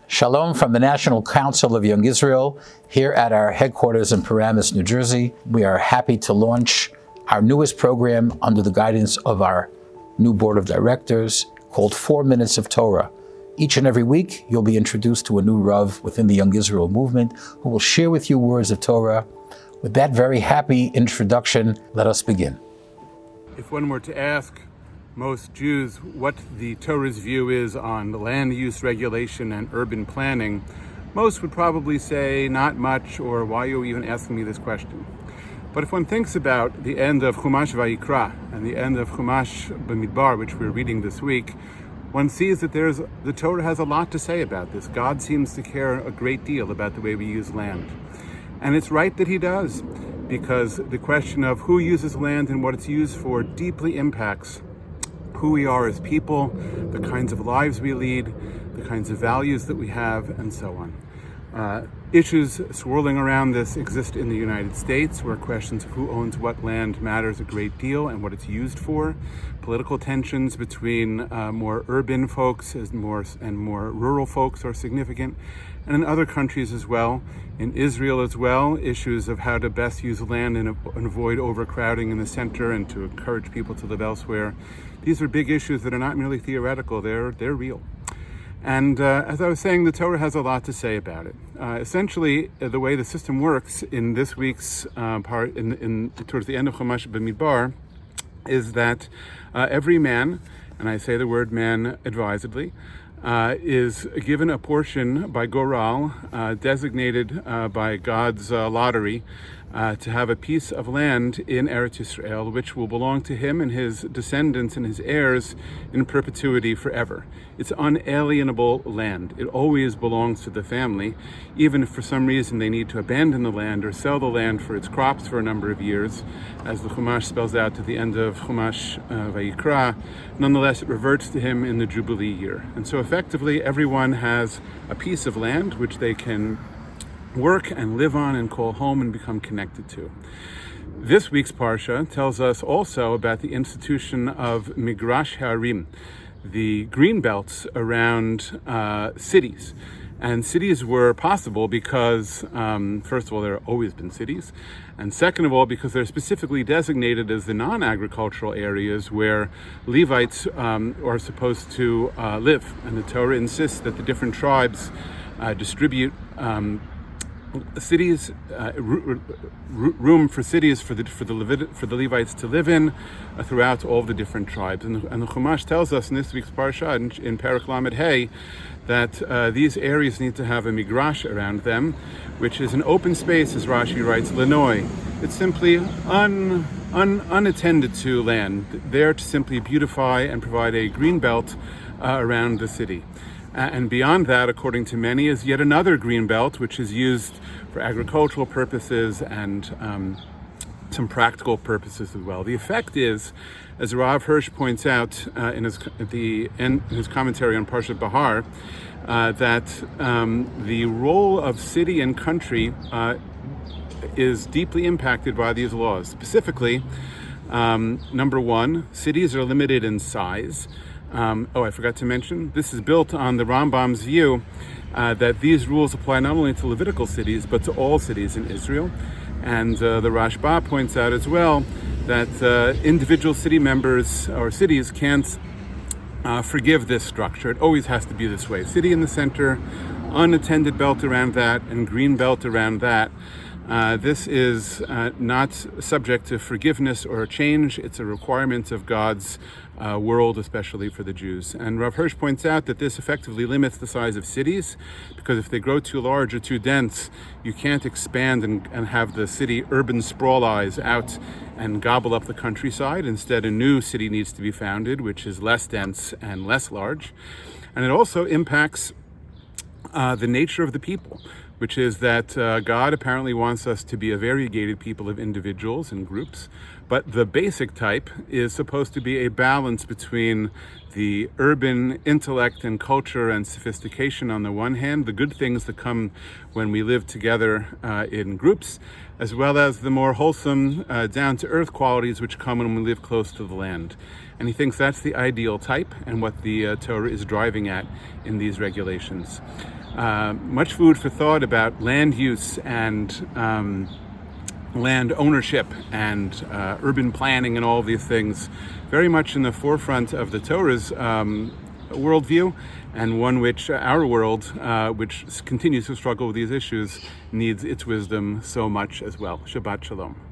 Shalom from the National Council of Young Israel here at our headquarters in Paramus, New Jersey. We are happy to launch our newest program under the guidance of our new board of directors called 4 Minutes of Torah. Each and every week, you'll be introduced to a new Rav within the Young Israel movement who will share with you words of Torah. With that very happy introduction, let us begin. If one were to ask most Jews what the Torah's view is on land use regulation and urban planning, most would probably say not much, or why are you even asking me this question? But if one thinks about the end of Chumash Vayikra and the end of Chumash Bamidbar, which we're reading this week, one sees that the Torah has a lot to say about this. God seems to care a great deal about the way we use land. And it's right that he does, because the question of who uses land and what it's used for deeply impacts who we are as people, the kinds of lives we lead, the kinds of values that we have, and so on. Issues swirling around this exist in the United States, where questions of who owns what land matters a great deal and what it's used for. Political tensions between more urban folks and more rural folks are significant. And in other countries as well, in Israel as well, issues of how to best use land and avoid overcrowding in the center and to encourage people to live elsewhere. These are big issues that are not merely theoretical, they're real. And as I was saying, the Torah has a lot to say about it. Essentially, the way the system works in this week's part, towards the end of Chumash Bamidbar, is that every man, and I say the word man advisedly, is given a portion by Goral, designated by God's lottery, to have a piece of land in Eretz Yisrael, which will belong to him and his descendants and his heirs in perpetuity forever. It's unalienable land. It always belongs to the family, even if for some reason they need to abandon the land or sell the land for its crops for a number of years, as the Chumash spells out to the end of Chumash Vayikra. Nonetheless, it reverts to him in the Jubilee year. And so effectively, everyone has a piece of land which they can work and live on and call home and become connected to. This week's Parsha tells us also about the institution of Migrash Harim, the green belts around cities. And cities were possible because, first of all, there have always been cities, and second of all, because they're specifically designated as the non-agricultural areas where Levites are supposed to live. And the Torah insists that the different tribes distribute cities, room for cities for the Levites to live in throughout all the different tribes. And the Chumash tells us in this week's Parsha, in Perek Lamed Hey, that these areas need to have a migrash around them, which is an open space, as Rashi writes, Lenoi. It's simply unattended to land, there to simply beautify and provide a green belt around the city. And beyond that, according to many, is yet another green belt, which is used for agricultural purposes and some practical purposes as well. The effect is, as Rav Hirsch points out in his commentary on Parshat Bahar, that the role of city and country is deeply impacted by these laws. Specifically, number one, cities are limited in size. I forgot to mention, this is built on the Rambam's view that these rules apply not only to Levitical cities, but to all cities in Israel. And the Rashba points out as well that individual city members or cities can't forgive this structure. It always has to be this way. City in the center, unattended belt around that, and green belt around that. This is not subject to forgiveness or change. It's a requirement of God's world, especially for the Jews. And Rav Hirsch points out that this effectively limits the size of cities, because if they grow too large or too dense, you can't expand and have the city urban sprawlize out and gobble up the countryside. Instead, a new city needs to be founded, which is less dense and less large. And it also impacts the nature of the people, which is that God apparently wants us to be a variegated people of individuals and groups, but the basic type is supposed to be a balance between the urban intellect and culture and sophistication on the one hand, the good things that come when we live together in groups, as well as the more wholesome, down-to-earth qualities which come when we live close to the land. And he thinks that's the ideal type and what the Torah is driving at in these regulations. Much food for thought about land use and land ownership and urban planning and all of these things, very much in the forefront of the Torah's worldview, and one which our world, which continues to struggle with these issues, needs its wisdom so much as well. Shabbat Shalom.